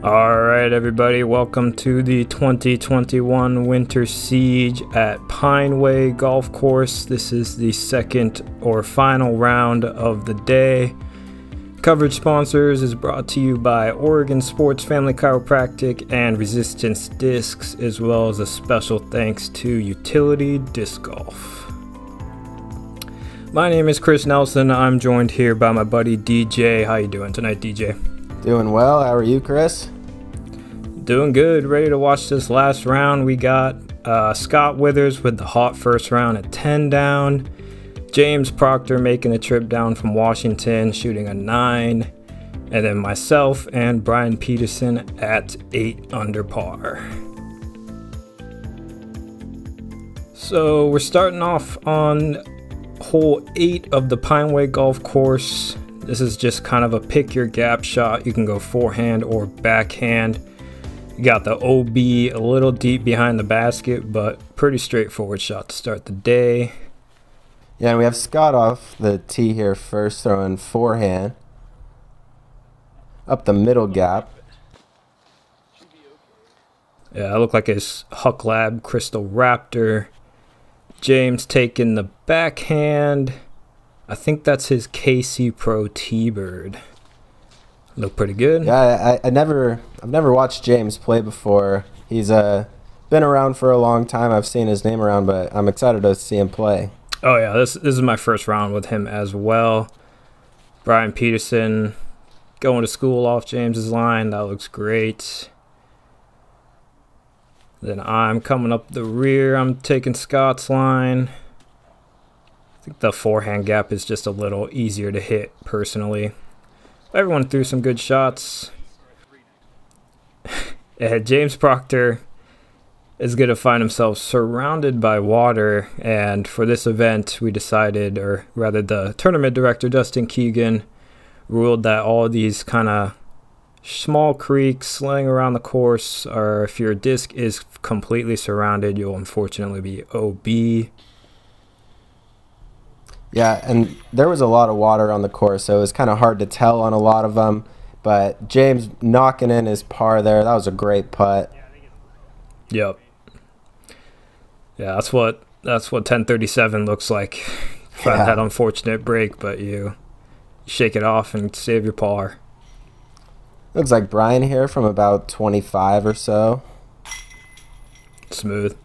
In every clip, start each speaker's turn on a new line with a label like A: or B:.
A: All right, everybody, welcome to the 2021 Winter Siege at Pineway Golf Course. This is the second or final round of the day. Coverage sponsors is brought to you by Oregon Sports Family Chiropractic and Resistance Discs, as well as a special thanks to Utility Disc Golf. My name is Chris Nelson. I'm joined here by my buddy DJ. How you doing tonight, DJ?
B: Doing well. How are you, Chris?
A: Doing good. Ready to watch this last round. We got Scott Withers with the hot first round at 10 down. James Proctor making the trip down from Washington, shooting a 9. And then myself and Bryan Peterson at 8 under par. So we're starting off on hole 8 of the Pineway Golf Course. This is just kind of a pick your gap shot. You can go forehand or backhand. You got the OB a little deep behind the basket, but pretty straightforward shot to start the day.
B: Yeah, and we have Scott off the tee here first, throwing forehand up the middle gap.
A: Yeah, it looked like his Huck Lab Crystal Raptor. James taking the backhand. I think that's his KC Pro T-Bird. Look pretty good.
B: Yeah, I've never watched James play before. He's been around for a long time. I've seen his name around, but I'm excited to see him play.
A: Oh yeah, this is my first round with him as well. Bryan Peterson going to school off James's line. That looks great. Then I'm coming up the rear. I'm taking Scott's line. I think the forehand gap is just a little easier to hit personally. Everyone threw some good shots. James Proctor is going to find himself surrounded by water, and for this event we decided, or rather the tournament director Dustin Keegan ruled that all these kind of small creeks laying around the course, or if your disc is completely surrounded, you'll unfortunately be OB.
B: Yeah, and there was a lot of water on the course, so it was kind of hard to tell on a lot of them. But James knocking in his par there, that was a great putt.
A: Yep. Yeah, that's what 1037 looks like.
B: Yeah.
A: That unfortunate break, but you shake it off and save your par.
B: Looks like Brian here from about 25 or so.
A: Smooth.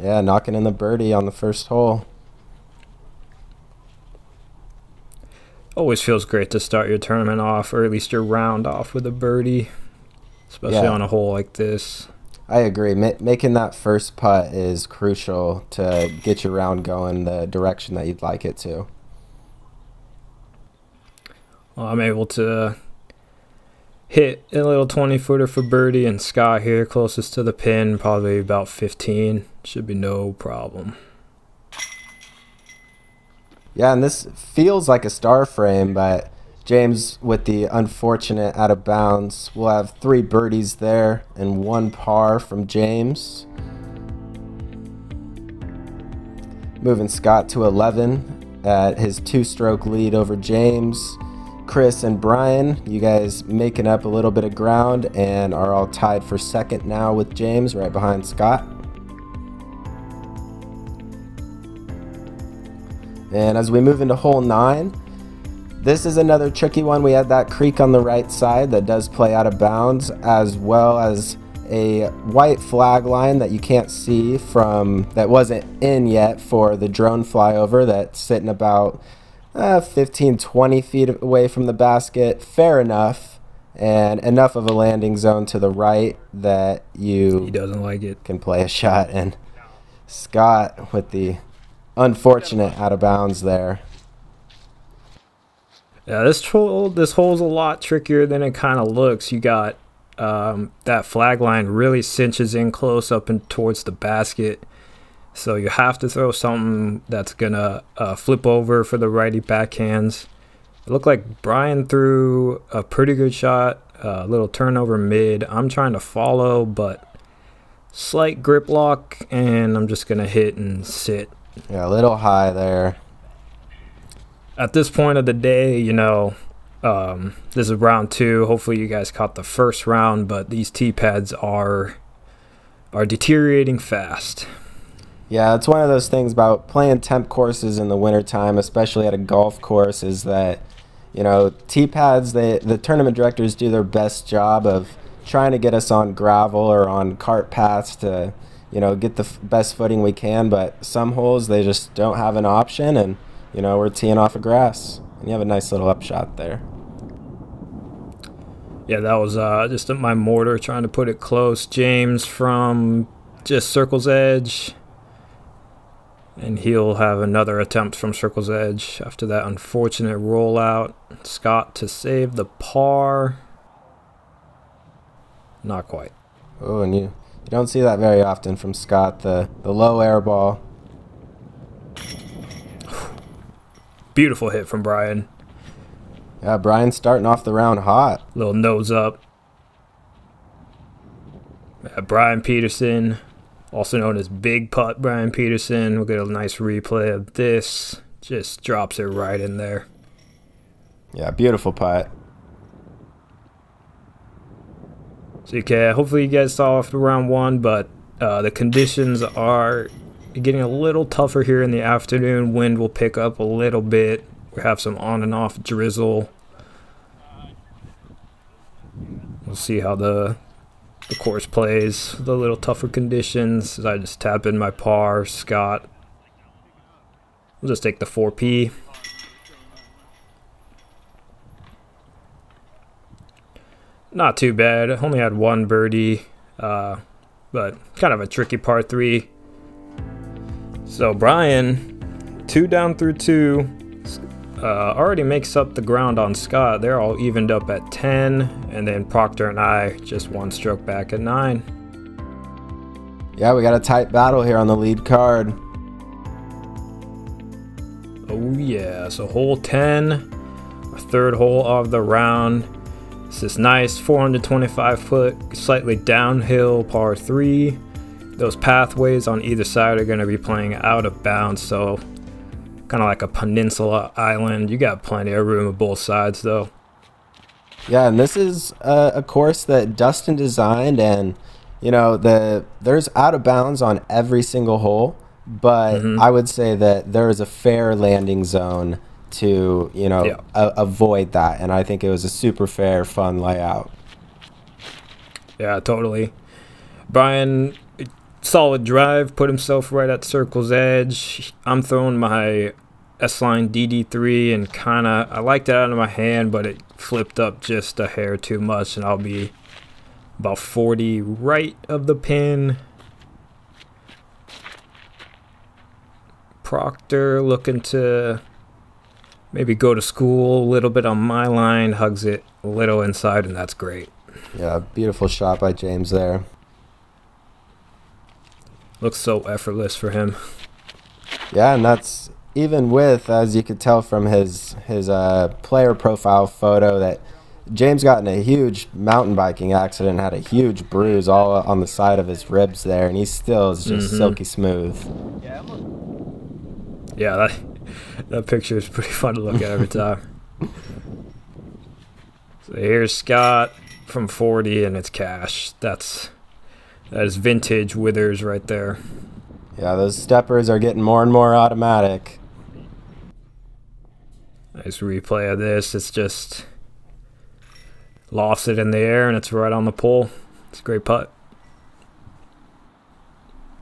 B: Yeah, knocking in the birdie on the first hole.
A: Always feels great to start your tournament off, or at least your round off with a birdie, especially on a hole like this.
B: I agree. Making that first putt is crucial to get your round going the direction that you'd like it to.
A: Well, I'm able to hit a little 20-footer for birdie, and Scott here closest to the pin, probably about 15. Should be no problem.
B: Yeah, and this feels like a star frame, but James with the unfortunate out of bounds. We'll have 3 birdies there and 1 par from James. Moving Scott to 11 at his 2-stroke lead over James. Chris and Brian, you guys making up a little bit of ground and are all tied for second now with James right behind Scott. And as we move into hole 9, this is another tricky one. We had that creek on the right side that does play out of bounds, as well as a white flag line that you can't see from, that wasn't in yet for the drone flyover, that's sitting about 15-20 feet away from the basket. Fair enough, and enough of a landing zone to the right that
A: he doesn't like it,
B: can play a shot. And Scott with the unfortunate out of bounds there.
A: Yeah, this hole's a lot trickier than it kind of looks. You got that flag line really cinches in close up and towards the basket, so you have to throw something that's gonna flip over for the righty backhands. It looked like Brian threw a pretty good shot, a little turnover mid. I'm trying to follow, but slight grip lock, and I'm just gonna hit and sit.
B: Yeah, a little high there.
A: At this point of the day, you know, This is round 2. Hopefully you guys caught the first round, but these tee pads are deteriorating fast.
B: Yeah, it's one of those things about playing temp courses in the wintertime, especially at a golf course, is that, you know, tee pads, the tournament directors do their best job of trying to get us on gravel or on cart paths to, you know, get the best footing we can, but some holes they just don't have an option, and, you know, we're teeing off of grass. And you have a nice little upshot there.
A: Yeah, that was just my mortar trying to put it close. James from just circle's edge. And he'll have another attempt from circle's edge after that unfortunate rollout. Scott to save the par. Not quite.
B: Oh, and you don't see that very often from Scott, the low air ball.
A: Beautiful hit from Bryan.
B: Yeah, Bryan's starting off the round hot.
A: Little nose up. Bryan Peterson, also known as Big Putt Bryan Peterson. We'll get a nice replay of this. Just drops it right in there.
B: Yeah, beautiful putt.
A: So hopefully you guys saw after round 1, but the conditions are getting a little tougher here in the afternoon. Wind will pick up a little bit. We have some on and off drizzle. We'll see how the course plays. The little tougher conditions. As I just tap in my par. Scott. We'll just take the 4P. Not too bad. Only had one birdie, but kind of a tricky par 3. So Bryan, 2 down through 2, already makes up the ground on Scott. They're all evened up at 10, and then Proctor and I just 1 stroke back at 9.
B: Yeah, we got a tight battle here on the lead card.
A: Oh yeah, so hole 10, our 3rd hole of the round. This is nice, 425 foot, slightly downhill par 3. Those pathways on either side are going to be playing out of bounds, so kind of like a peninsula island. You got plenty of room on both sides, though.
B: Yeah, and this is a course that Dustin designed, and you know there's out of bounds on every single hole, but I would say that there is a fair landing zone to, you know, avoid that, and I think it was a super fair, fun layout.
A: Yeah, totally. Bryan, solid drive, put himself right at circle's edge. I'm throwing my S-line DD3, and I liked it out of my hand, but it flipped up just a hair too much, and I'll be about 40 right of the pin. Proctor looking to maybe go to school a little bit on my line, hugs it a little inside, and that's great.
B: Yeah, beautiful shot by James there.
A: Looks so effortless for him.
B: Yeah, and that's even with, as you could tell from his player profile photo, that James got in a huge mountain biking accident, had a huge bruise all on the side of his ribs there, and he still is just silky smooth.
A: Yeah, that picture is pretty fun to look at every time. So here's Scott from 40, and it's cash. That is vintage Withers right there.
B: Yeah, those steppers are getting more and more automatic.
A: Nice replay of this. It's just lofts it in the air, and it's right on the pole. It's a great putt.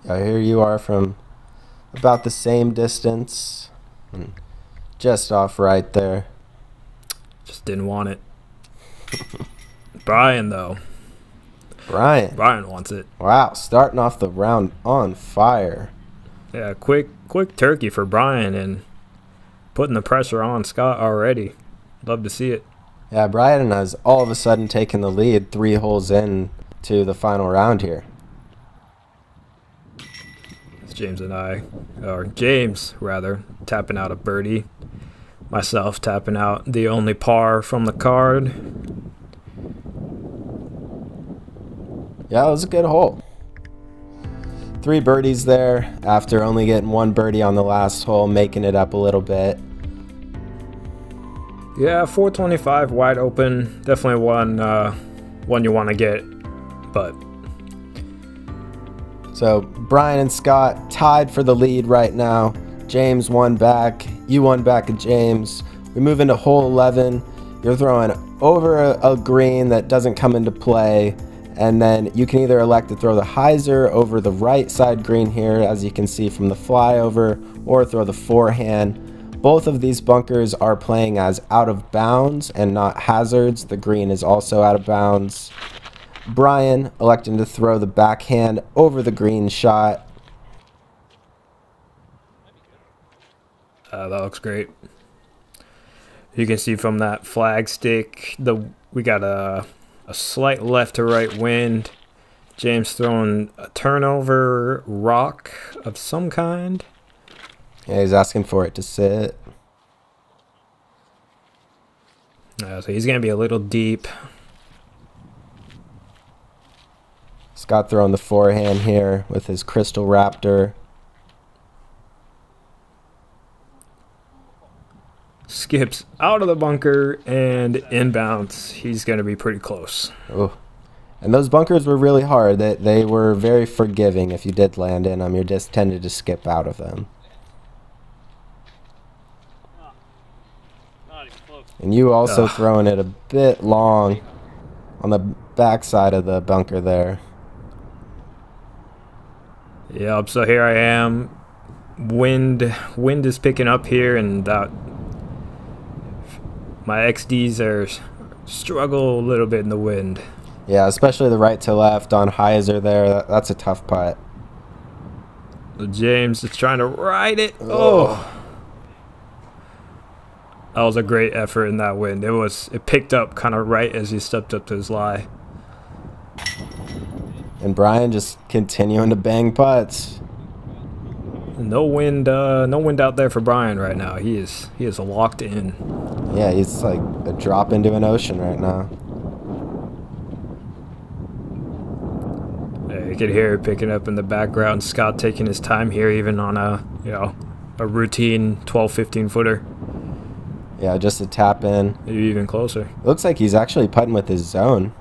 B: Yeah, here you are from about the same distance. And just off right there.
A: Just didn't want it. Bryan, though.
B: Bryan
A: wants it.
B: Wow, starting off the round on fire.
A: Yeah, quick turkey for Bryan, and putting the pressure on Scott already. Love to see it.
B: Yeah, Bryan has all of a sudden taken the lead 3 holes in to the final round here.
A: It's James rather, tapping out a birdie. Myself tapping out the only par from the card.
B: Yeah, it was a good hole. 3 birdies there after only getting 1 birdie on the last hole, making it up a little bit.
A: Yeah, 425 wide open. Definitely one you want to get, but.
B: So Bryan and Scott tied for the lead right now. James won back. You won back at James. We move into hole 11. You're throwing over a green that doesn't come into play. And then you can either elect to throw the hyzer over the right side green here, as you can see from the flyover, or throw the forehand. Both of these bunkers are playing as out of bounds and not hazards. The green is also out of bounds. Bryan electing to throw the backhand over the green shot.
A: That looks great. You can see from that flag stick, we got a slight left to right wind. James throwing a turnover rock of some kind.
B: Yeah, he's asking for it to sit.
A: So he's going to be a little deep.
B: Scott throwing the forehand here with his Crystal Raptor.
A: Skips out of the bunker and inbounds. He's going to be pretty close.
B: Oh. And those bunkers were really hard. They were very forgiving. If you did land in them, you just tended to skip out of them. And you also throwing it a bit long on the back side of the bunker there.
A: Yep, so here I am. Wind is picking up here, and my XDs are struggle a little bit in the wind.
B: Yeah, especially the right to left on hyzer there. That's a tough putt.
A: So James is trying to ride it. Oh. That was a great effort in that wind. It picked up kind of right as he stepped up to his lie.
B: And Bryan just continuing to bang putts.
A: No wind out there for Bryan right now. He is locked in.
B: Yeah, he's like a drop into an ocean right now.
A: Yeah, you can hear it picking up in the background. Scott taking his time here, even on a routine 12-15 footer.
B: Yeah, just a tap in.
A: Maybe even closer.
B: It looks like he's actually putting with his zone.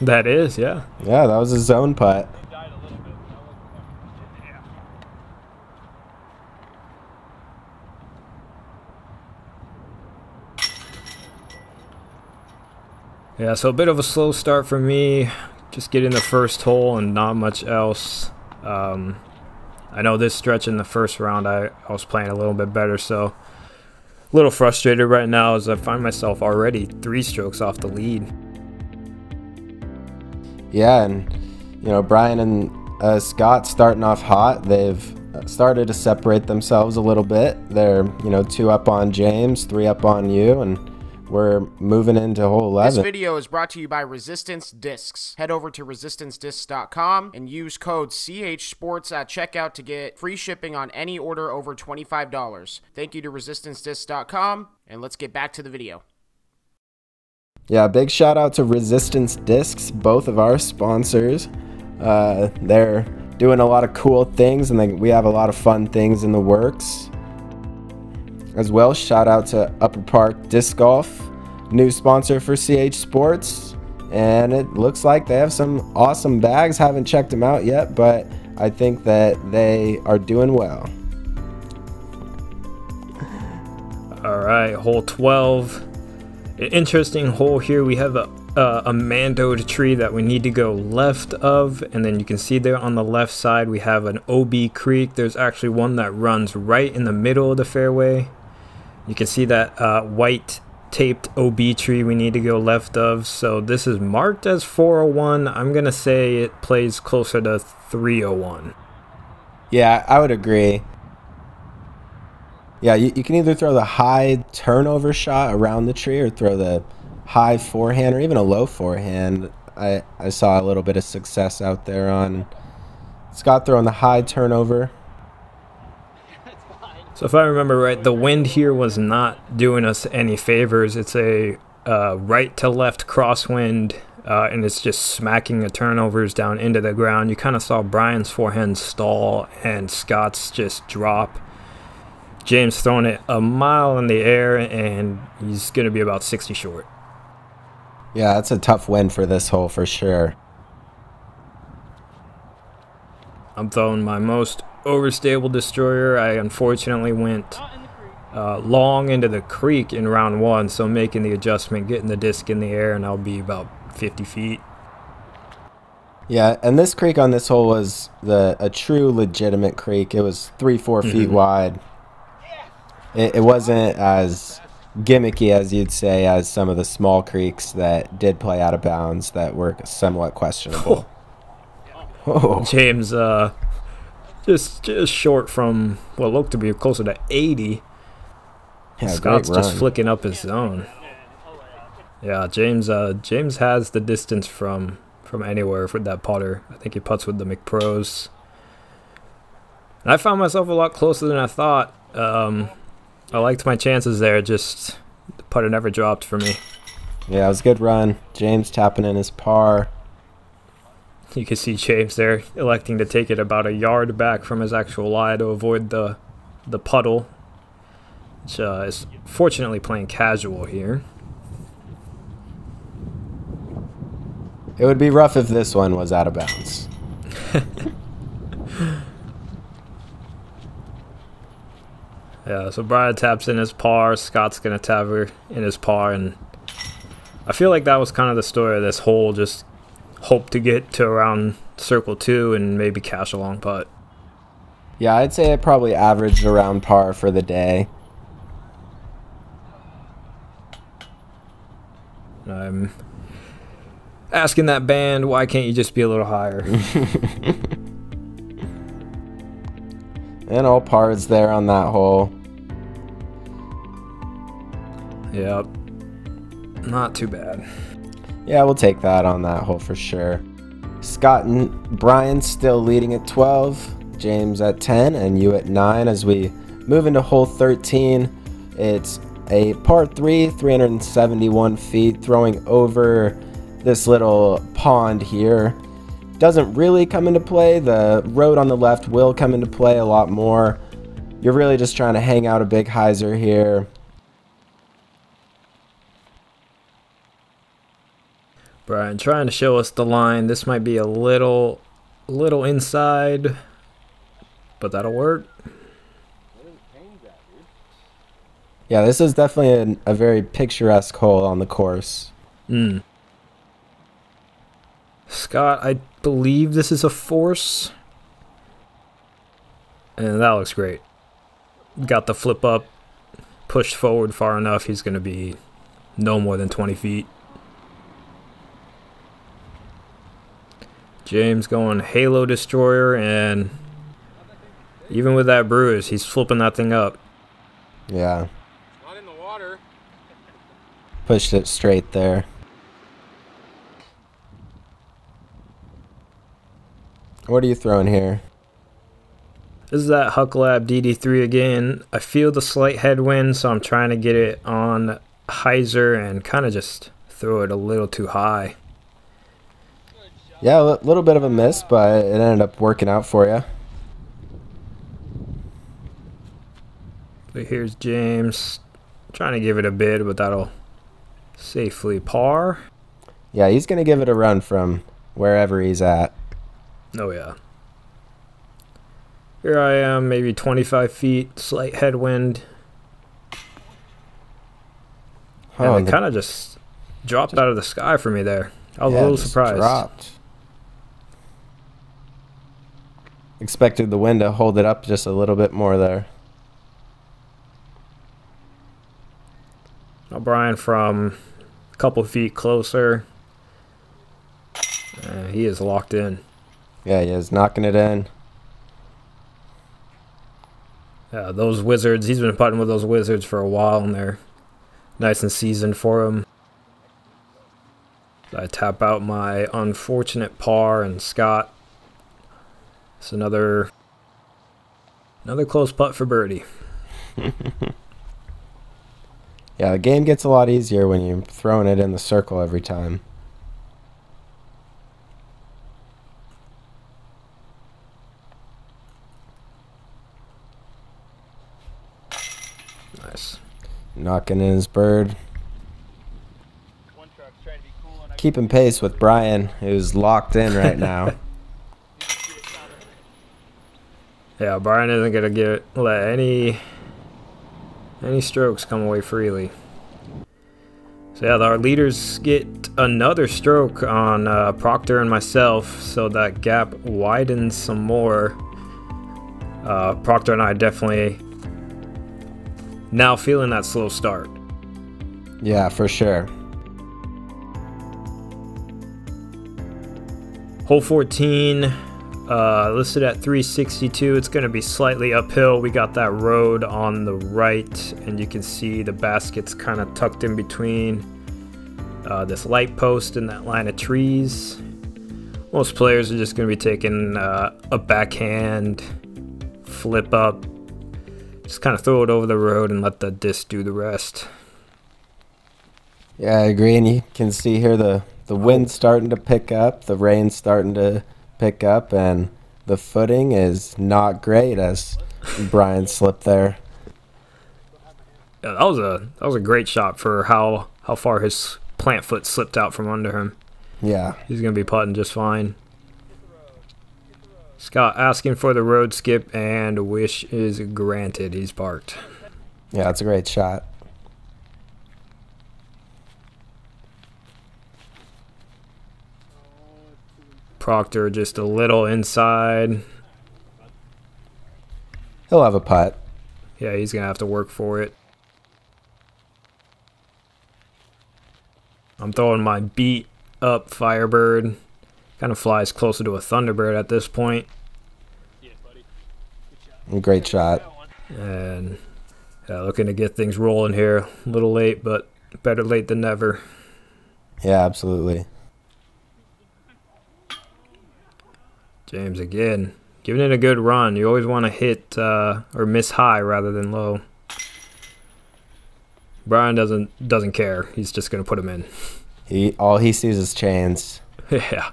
A: That is, yeah.
B: Yeah, that was a zone putt.
A: Yeah, so a bit of a slow start for me. Just getting the first hole and not much else. I know this stretch in the first round I was playing a little bit better, so a little frustrated right now as I find myself already 3 strokes off the lead.
B: Yeah, and Bryan and Scott starting off hot. They've started to separate themselves a little bit. They're 2 up on James, 3 up on you, and we're moving into hole 11.
C: This video is brought to you by Resistance Discs. Head over to resistancediscs.com and use code CHSports at checkout to get free shipping on any order over $25. Thank you to resistancediscs.com, and let's get back to the video.
B: Yeah, big shout out to Resistance Discs, both of our sponsors. They're doing a lot of cool things, and we have a lot of fun things in the works. As well, shout out to Upper Park Disc Golf, new sponsor for CH Sports, and it looks like they have some awesome bags. Haven't checked them out yet, but I think that they are doing well.
A: All right, hole 12. An interesting hole here. We have a mandoed tree that we need to go left of, and then you can see there on the left side we have an OB creek. There's actually one that runs right in the middle of the fairway. You can see that white taped OB tree we need to go left of. So this is marked as 401. I'm gonna say it plays closer to 301.
B: Yeah, I would agree. Yeah, you can either throw the high turnover shot around the tree or throw the high forehand or even a low forehand. I saw a little bit of success out there on Scott throwing the high turnover.
A: So if I remember right, the wind here was not doing us any favors. It's a right to left crosswind, and it's just smacking the turnovers down into the ground. You kind of saw Bryan's forehand stall and Scott's just drop. James throwing it a mile in the air, and he's going to be about 60 short.
B: Yeah, that's a tough win for this hole for sure.
A: I'm throwing my most overstable destroyer. I unfortunately went long into the creek in round 1, so making the adjustment, getting the disc in the air, and I'll be about 50 feet.
B: Yeah, and this creek on this hole was a true legitimate creek. It was 3-4 feet wide. It wasn't as gimmicky, as you'd say, as some of the small creeks that did play out of bounds that were somewhat questionable.
A: Oh. James just short from what looked to be closer to 80.
B: Yeah,
A: Scott's just flicking up his zone. Yeah, James has the distance from anywhere for that putter. I think he putts with the McPros. And I found myself a lot closer than I thought. I liked my chances there, just the putter never dropped for me.
B: Yeah, it was a good run. James tapping in his par.
A: You can see James there electing to take it about a yard back from his actual lie to avoid the puddle, which is fortunately playing casual here.
B: It would be rough if this one was out of bounds.
A: Yeah, so Bryan taps in his par. Scott's going to tap her in his par. And I feel like that was kind of the story of this hole. Just hope to get to around circle 2 and maybe cash a long putt.
B: Yeah, I'd say it probably averaged around par for the day.
A: I'm asking that band, why can't you just be a little higher?
B: And all pars there on that hole.
A: Yep. Not too bad.
B: Yeah, we'll take that on that hole for sure. Scott and Bryan still leading at 12. James at 10 and you at 9 as we move into hole 13. It's a par 3, 371 feet, throwing over this little pond here. Doesn't really come into play. The road on the left will come into play a lot more. You're really just trying to hang out a big hyzer here.
A: Bryan trying to show us the line. This might be a little inside, but that'll work.
B: Yeah, this is definitely a very picturesque hole on the course.
A: Scott, I believe this is a force. And that looks great. Got the flip up, pushed forward far enough. He's going to be no more than 20 feet. James going Halo Destroyer, and even with that bruise, he's flipping that thing up.
B: Yeah.
C: Not in the water.
B: Pushed it straight there. What are you throwing here?
A: This is that Huck Lab DD3 again. I feel the slight headwind, so I'm trying to get it on hyzer and kind of just throw it a little too high.
B: Yeah, a little bit of a miss, but it ended up working out for you.
A: But here's James trying to give it a bid, but that'll safely par.
B: Yeah, he's going to give it a run from wherever he's at.
A: Oh, yeah. Here I am, maybe 25 feet, slight headwind.
B: Oh,
A: and it kind of just dropped out of the sky for me there. I was a little surprised.
B: Dropped. Expected the wind to hold it up just a little bit more there.
A: Bryan from a couple feet closer. He is locked in.
B: Yeah, he is knocking it in.
A: Yeah, those wizards, he's been putting with those wizards for a while, and they're nice and seasoned for him. I tap out my unfortunate par, and Scott. It's another close putt for birdie.
B: Yeah, the game gets a lot easier when you're throwing it in the circle every time.
A: Nice.
B: Knocking in his bird. Keeping pace with Bryan, who's locked in right now.
A: Yeah, Bryan isn't gonna let any strokes come away freely. So yeah, our leaders get another stroke on Proctor and myself, so that gap widens some more. Proctor and I definitely now feeling that slow start.
B: Yeah, for sure.
A: Hole 14, listed at 362. It's going to be slightly uphill. We got that road on the right, and you can see the basket's kind of tucked in between this light post and that line of trees. Most players are just going to be taking a backhand, flip up, just kind of throw it over the road and let the disc do the rest.
B: Yeah, I agree, and you can see here the wind's starting to pick up, the rain's starting to pick up, and the footing is not great as Bryan slipped there.
A: Yeah, that was a great shot for how far his plant foot slipped out from under him.
B: Yeah.
A: He's going to be putting just fine. Scott asking for the road skip, and wish is granted. He's parked.
B: Yeah, it's a great shot.
A: Proctor just a little inside.
B: He'll have a putt.
A: Yeah, he's going to have to work for it. I'm throwing my beat up Firebird. Kind of flies closer to a Thunderbird at this point.
B: Great shot.
A: And looking to get things rolling here. A little late, but better late than never.
B: Yeah, absolutely.
A: James again, giving it a good run. You always want to hit or miss high rather than low. Bryan doesn't care. He's just gonna put him in.
B: All he sees is chains.
A: Yeah.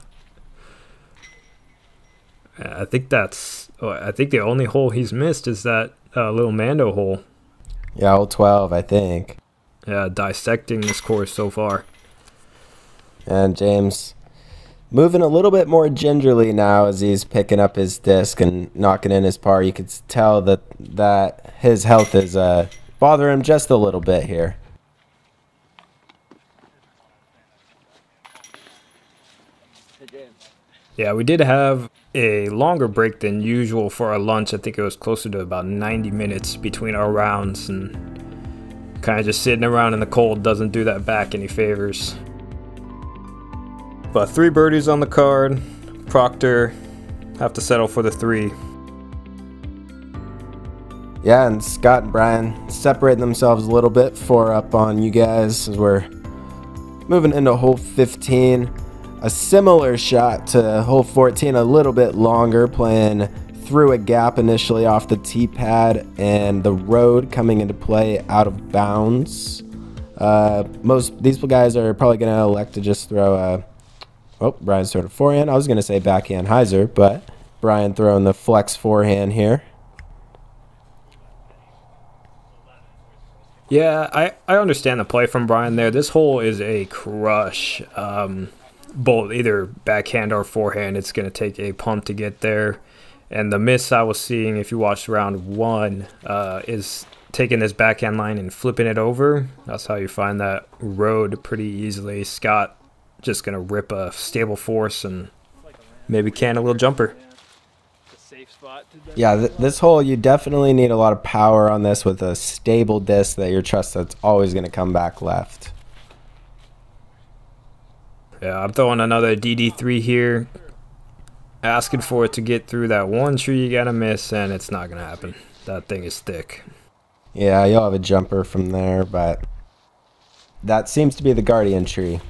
A: I think the only hole he's missed is that little Mando hole.
B: Yeah, hole 12, I think.
A: Yeah, dissecting this course so far.
B: And James moving a little bit more gingerly now as he's picking up his disc and knocking in his par. You could tell that his health is bothering him just a little bit here.
A: Yeah, we did have a longer break than usual for our lunch. I think it was closer to about 90 minutes between our rounds, and kind of just sitting around in the cold doesn't do that back any favors. But 3 birdies on the card. Proctor have to settle for the 3.
B: Yeah, and Scott and Bryan separating themselves a little bit, 4 up on you guys as we're moving into hole 15. A similar shot to hole 14, a little bit longer, playing through a gap initially off the tee pad and the road coming into play out of bounds. These guys are probably going to elect to just throw a... Oh, Bryan's throwing a forehand. I was going to say backhand hyzer, but Bryan throwing the flex forehand here.
A: Yeah, I understand the play from Bryan there. This hole is a crush. Both either backhand or forehand, it's going to take a pump to get there. And the miss I was seeing, if you watched round 1, is taking this backhand line and flipping it over. That's how you find that road pretty easily. Scott just going to rip a stable force and maybe can a little jumper.
B: Yeah, this hole, you definitely need a lot of power on this with a stable disc that you trust that's always going to come back left.
A: Yeah, I'm throwing another DD3 here. Asking for it to get through that one tree you got to miss, and it's not going to happen. That thing is thick.
B: Yeah, you'll have a jumper from there, but that seems to be the guardian tree.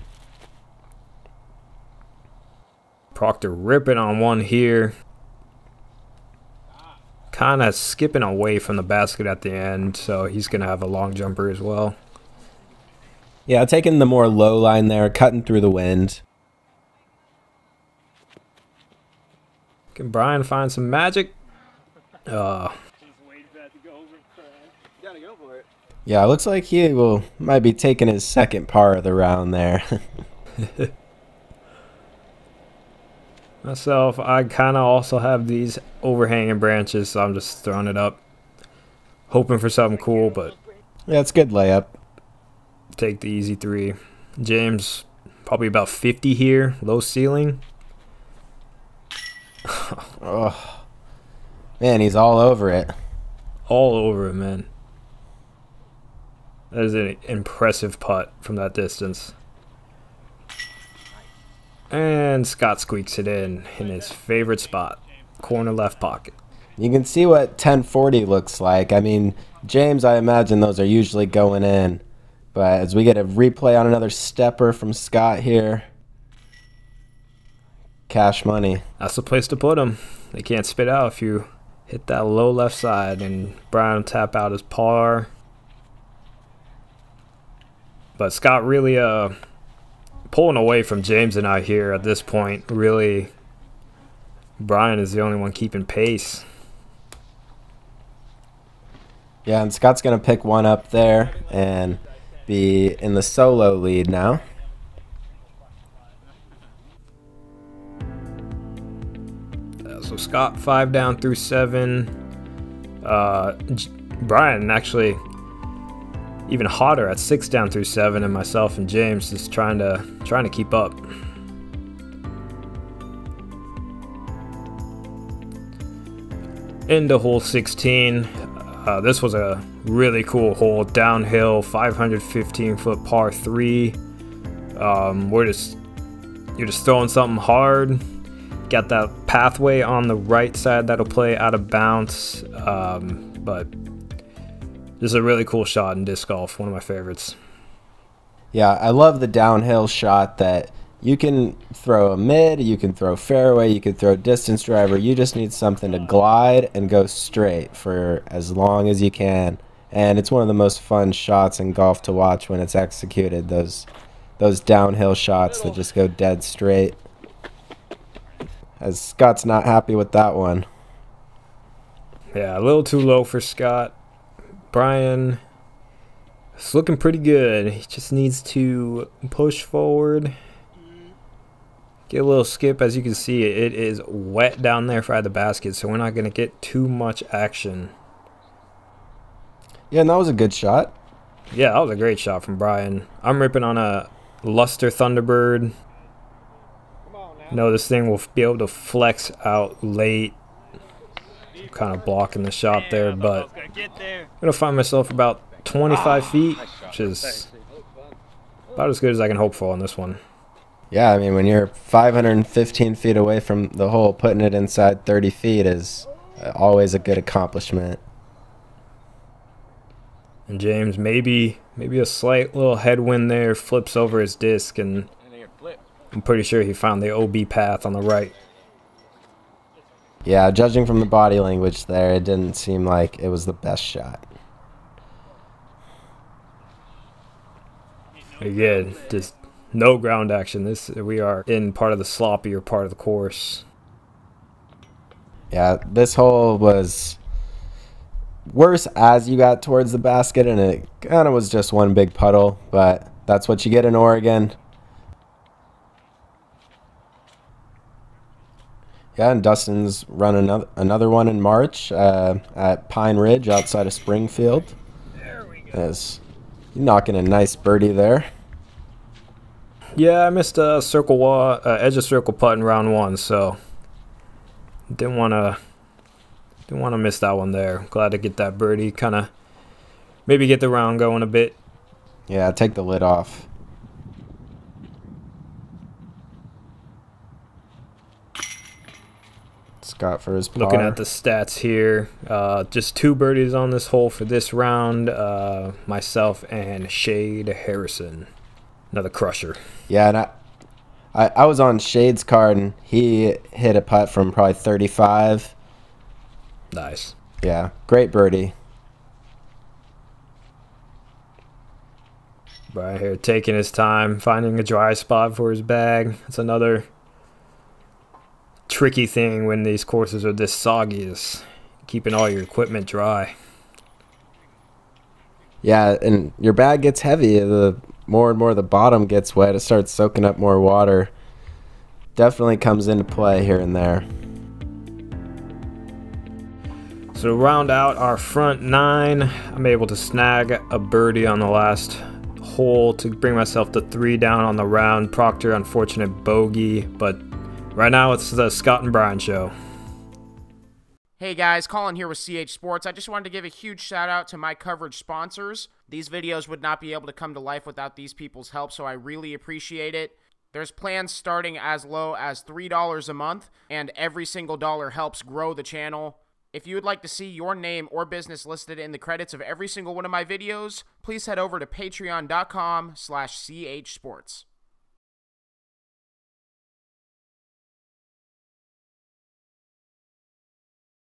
A: Proctor ripping on one here. Kind of skipping away from the basket at the end, so he's going to have a long jumper as well.
B: Yeah, taking the more low line there, cutting through the wind.
A: Can Bryan find some magic?
B: Yeah, it looks like he might be taking his second par of the round there.
A: Myself, I kind of also have these overhanging branches, so I'm just throwing it up, hoping for something cool, but
B: Yeah, it's a good layup.
A: take the easy 3. James, probably about 50 here, low ceiling.
B: Oh, man, he's all over it.
A: All over it, man. That is an impressive putt from that distance. And Scott squeaks it in his favorite spot, corner left pocket.
B: You can see what 1040 looks like. I mean, James, I imagine those are usually going in. But as we get a replay on another stepper from Scott here, cash money.
A: That's the place to put them. They can't spit out if you hit that low left side, and Bryan will tap out his par. But Scott really pulling away from James and I here at this point. Really, Bryan is the only one keeping pace.
B: Yeah, and Scott's going to pick one up there and be in the solo lead now.
A: So Scott 5 down through 7. Bryan actually even hotter at 6 down through 7, and myself and James just trying to keep up. Into hole 16. This was a really cool hole, downhill, 515-foot par 3. You're just throwing something hard. Got that pathway on the right side that'll play out of bounds, but this is a really cool shot in disc golf, one of my favorites.
B: Yeah, I love the downhill shot that you can throw a mid, you can throw fairway, you can throw distance driver. You just need something to glide and go straight for as long as you can. And it's one of the most fun shots in golf to watch when it's executed, those downhill shots that just go dead straight. As Scott's not happy with that one.
A: Yeah, a little too low for Scott. Bryan is looking pretty good. He just needs to push forward. Get a little skip. As you can see, it is wet down there by the basket, so we're not going to get too much action.
B: Yeah, and that was a good shot.
A: Yeah, that was a great shot from Bryan. I'm ripping on a Luster Thunderbird. No, this thing will be able to flex out late. I'm kind of blocking the shot there, but I'm going to find myself about 25 feet, which is about as good as I can hope for on this one.
B: Yeah, I mean, when you're 515 feet away from the hole, putting it inside 30 feet is always a good accomplishment.
A: And James, maybe a slight little headwind there, flips over his disc, and I'm pretty sure he found the OB path on the right.
B: Yeah, judging from the body language there, it didn't seem like it was the best shot.
A: Again, just no ground action. We are in part of the sloppier part of the course.
B: Yeah, this hole was worse as you got towards the basket, and it kind of was just one big puddle, but that's what you get in Oregon. Yeah, and Dustin's run another one in March at Pine Ridge outside of Springfield.
A: There we go.
B: He's knocking a nice birdie there.
A: Yeah, I missed a circle wall, edge of circle putt in round 1, so didn't want to miss that one there. Glad to get that birdie, kind of maybe get the round going a bit.
B: Yeah, take the lid off. Scott for his par.
A: Looking at the stats here, just 2 birdies on this hole for this round. Myself and Shade Harrison, another crusher.
B: Yeah, and I was on Shade's card, and he hit a putt from probably 35.
A: Nice.
B: Yeah, great birdie.
A: Bryan here taking his time, finding a dry spot for his bag. That's another tricky thing when these courses are this soggy, is keeping all your equipment dry.
B: Yeah, and your bag gets heavy. The more and more the bottom gets wet, it starts soaking up more water. Definitely comes into play here and there.
A: So to round out our front 9, I'm able to snag a birdie on the last hole to bring myself to 3 down on the round. Proctor, unfortunate bogey, but right now it's the Scott and Bryan show.
C: Hey guys, Colin here with CH Sports. I just wanted to give a huge shout out to my coverage sponsors. These videos would not be able to come to life without these people's help, so I really appreciate it. There's plans starting as low as $3 a month, and every single dollar helps grow the channel. If you would like to see your name or business listed in the credits of every single one of my videos, please head over to patreon.com/chsports.